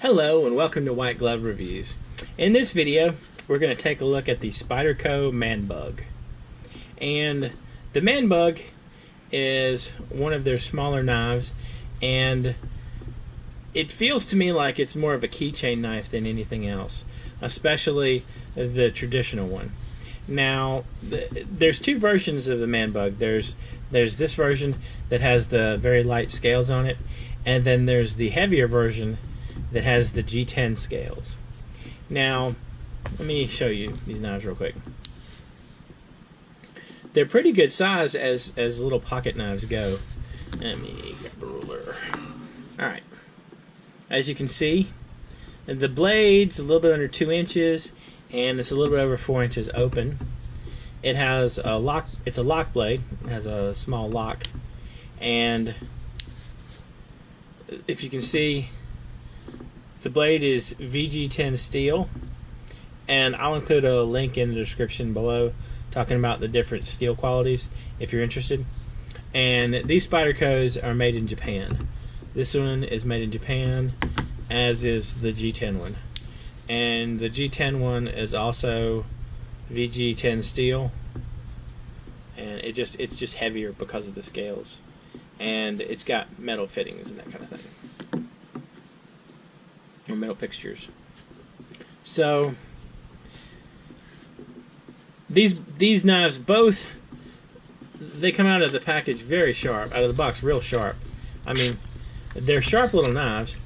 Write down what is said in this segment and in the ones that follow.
Hello and welcome to White Glove Reviews. In this video, we're going to take a look at the Spyderco Manbug. And the Manbug is one of their smaller knives, and it feels to me like it's more of a keychain knife than anything else, especially the traditional one. Now, there's two versions of the Manbug. There's this version that has the very light scales on it, and then there's the heavier version that has the G10 scales. Now, let me show you these knives real quick. They're pretty good size as little pocket knives go. Let me grab a ruler. Alright. As you can see, the blade's a little bit under 2 inches, and it's a little bit over 4 inches open. It has a lock. It's a lock blade. It has a small lock, and if you can see, the blade is VG10 steel, and I'll include a link in the description below talking about the different steel qualities if you're interested. And these Spydercos are made in Japan. This one is made in Japan, as is the G10 one. And the G10 one is also VG10 steel, and it's just heavier because of the scales, and it's got metal fittings and that kind of thing, or metal fixtures. So these knives both, they come out of the package very sharp, out of the box real sharp. I mean, they're sharp little knives.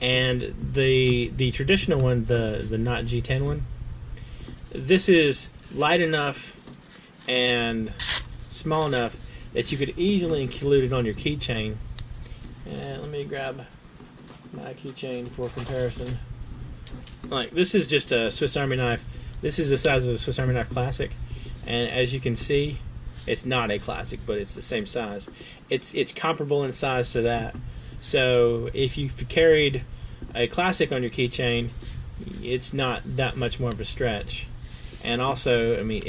And the traditional one, the not G10 one, this is light enough and small enough that you could easily include it on your keychain. And let me grab my keychain for comparison. Like, this is just a Swiss Army knife. This is the size of a Swiss Army knife Classic, and as you can see, it's not a Classic, but it's the same size. It's comparable in size to that. So if you carried a Classic on your keychain, it's not that much more of a stretch. And also, I mean,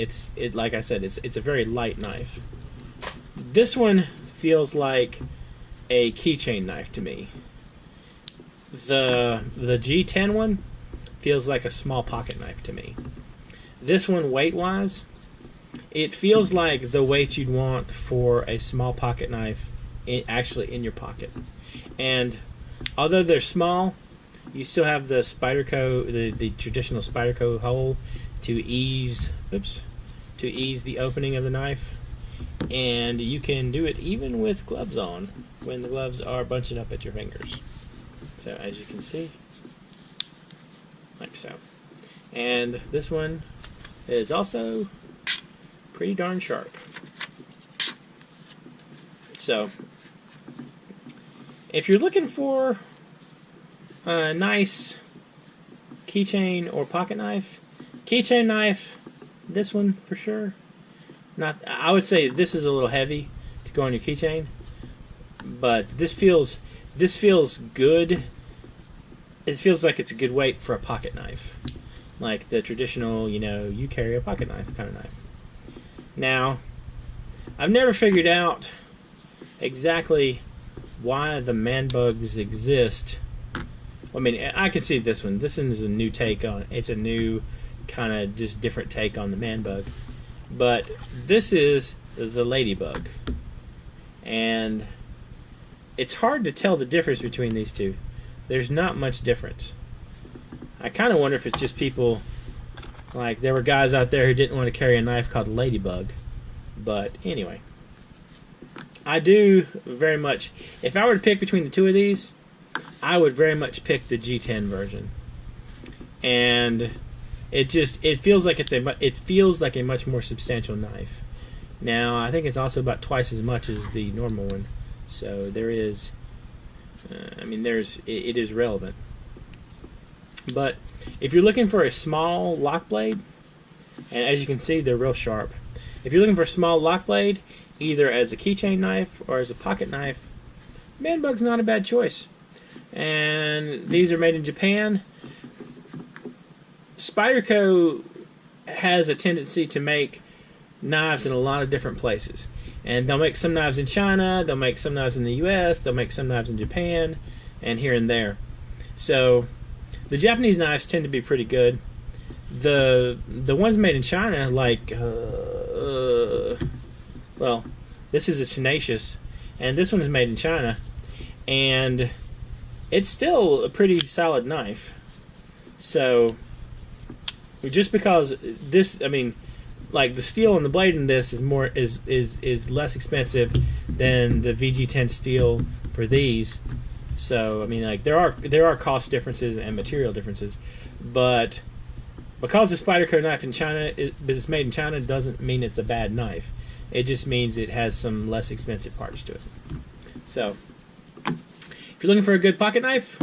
like I said, it's a very light knife. This one feels like a keychain knife to me. The G10 one feels like a small pocket knife to me. This one, weight-wise, it feels like the weight you'd want for a small pocket knife actually in your pocket. And although they're small, you still have the Spyderco, the traditional Spyderco hole to ease the opening of the knife, and you can do it even with gloves on when the gloves are bunching up at your fingers. So as you can see, like so. And this one is also pretty darn sharp. So if you're looking for a nice keychain or pocket knife, this one for sure. I would say this is a little heavy to go on your keychain, but this feels good. It feels like it's a good weight for a pocket knife, like the traditional, you carry a pocket knife kind of knife. Now, I've never figured out exactly why the Manbugs exist. I mean, I can see this one. This one is a new take on it. It's a new kind of just different take on the Manbug. But this is the Ladybug. And it's hard to tell the difference between these two. There's not much difference. I kind of wonder if it's just people, like there were guys out there who didn't want to carry a knife called Ladybug. But anyway, I do very much, if I were to pick between the two of these, I would very much pick the G10 version. And it feels like it feels like a much more substantial knife. Now, I think it's also about twice as much as the normal one. So there is, it is relevant. But if you're looking for a small lock blade, and as you can see, they're real sharp. If you're looking for a small lock blade, either as a keychain knife or as a pocket knife, Manbug's not a bad choice. And these are made in Japan. Spyderco has a tendency to make knives in a lot of different places. And they'll make some knives in China, they'll make some knives in the US, they'll make some knives in Japan, and here and there. So The Japanese knives tend to be pretty good. The ones made in China, like well, this is a tenacious, and this one is made in China, and it's still a pretty solid knife. So just because this, I mean, like the steel and the blade in this is less expensive than the VG10 steel for these. So I mean, like there are cost differences and material differences, but because the Spyderco knife in China is made in China doesn't mean it's a bad knife. It just means it has some less expensive parts to it. So if you're looking for a good pocket knife,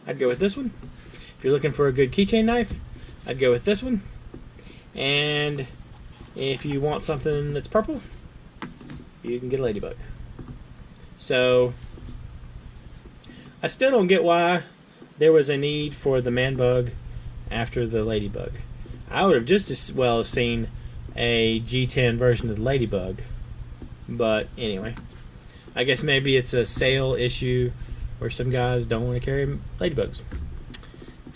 I'd go with this one. If you're looking for a good keychain knife, I'd go with this one. And if you want something that's purple, you can get a ladybug. So I still don't get why there was a need for the Manbug after the ladybug. I would have just as well have seen a G10 version of the ladybug. But anyway, I guess maybe it's a sale issue where some guys don't want to carry ladybugs.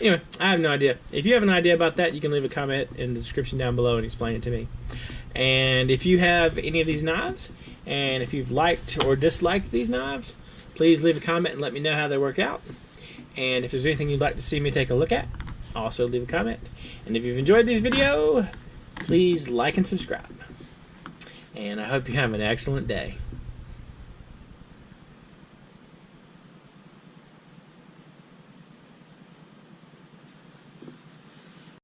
Anyway, I have no idea. If you have an idea about that, you can leave a comment in the description down below and explain it to me. And if you have any of these knives, and if you've liked or disliked these knives, please leave a comment and let me know how they work out. And if there's anything you'd like to see me take a look at, also leave a comment. And if you've enjoyed this video, please like and subscribe. And I hope you have an excellent day.